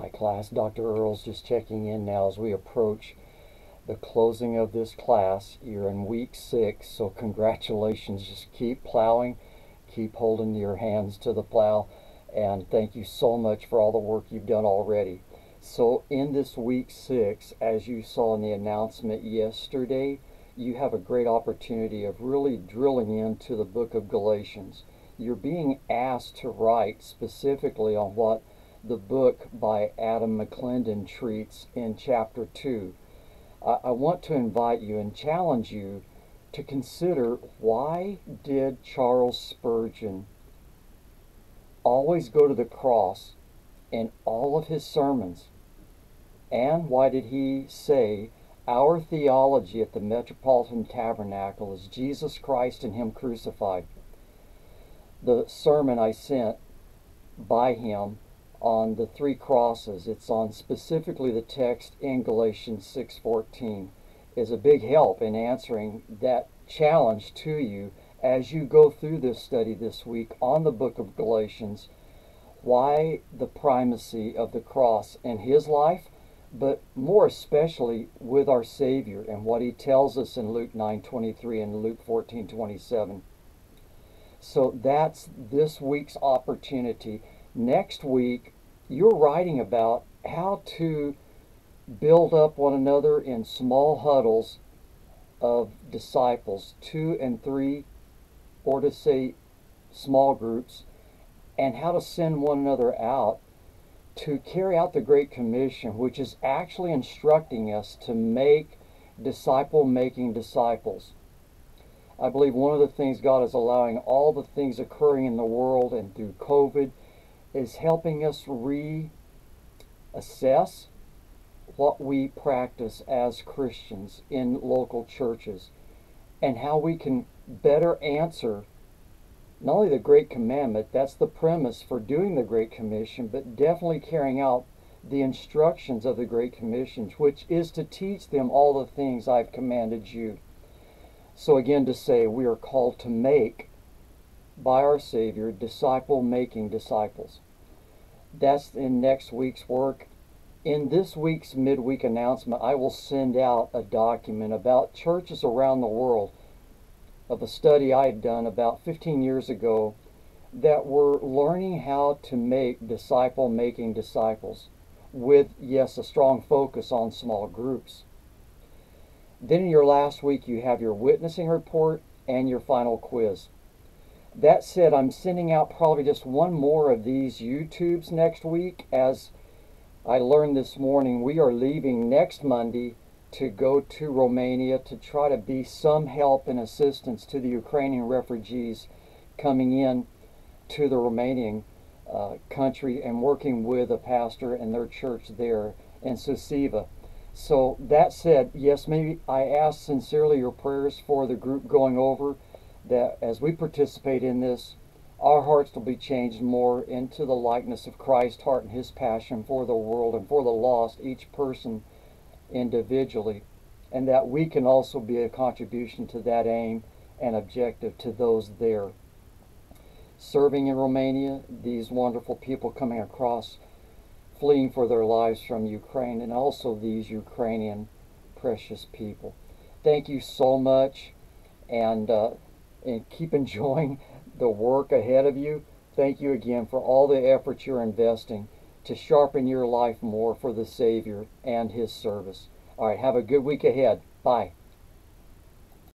Hi class, Dr. Earls just checking in now as we approach the closing of this class. You're in week 6, so congratulations. Just keep plowing, keep holding your hands to the plow, and thank you so much for all the work you've done already. So in this week 6, as you saw in the announcement yesterday, you have a great opportunity of really drilling into the book of Galatians. You're being asked to write specifically on what the book by Adam McClendon treats in chapter 2. I want to invite you and challenge you to consider, why did Charles Spurgeon always go to the cross in all of his sermons? And why did he say, our theology at the Metropolitan Tabernacle is Jesus Christ and Him crucified? The sermon I sent by him on the 3 crosses, it's on specifically the text in Galatians 6:14, is a big help in answering that challenge to you as you go through this study this week on the book of Galatians. Why the primacy of the cross in his life, but more especially with our Savior and what he tells us in Luke 9:23 and Luke 14:27. So that's this week's opportunity. Next week, you're writing about how to build up one another in small huddles of disciples, 2 and 3, or to say small groups, and how to send one another out to carry out the Great Commission, which is actually instructing us to make disciple-making disciples. I believe one of the things God is allowing, all the things occurring in the world and through COVID, is helping us reassess what we practice as Christians in local churches and how we can better answer not only the Great Commandment, that's the premise for doing the Great Commission, but definitely carrying out the instructions of the Great Commission, which is to teach them all the things I've commanded you. So again, to say, we are called to make, by our Savior, disciple-making disciples. That's in next week's work. In this week's midweek announcement, I will send out a document about churches around the world of a study I had done about 15 years ago that were learning how to make disciple-making disciples with, yes, a strong focus on small groups. Then in your last week, you have your witnessing report and your final quiz. That said, I'm sending out probably just one more of these YouTubes next week. As I learned this morning, we are leaving next Monday to go to Romania to try to be some help and assistance to the Ukrainian refugees coming in to the Romanian country and working with a pastor and their church there in Suceava. So that said, yes, maybe I ask sincerely your prayers for the group going over, that as we participate in this, our hearts will be changed more into the likeness of Christ's heart and His passion for the world and for the lost, each person individually, and that we can also be a contribution to that aim and objective to those there. Serving in Romania, these wonderful people coming across, fleeing for their lives from Ukraine, and also these Ukrainian precious people. Thank you so much, and keep enjoying the work ahead of you. Thank you again for all the effort you're investing to sharpen your life more for the Savior and His service. All right, have a good week ahead. Bye.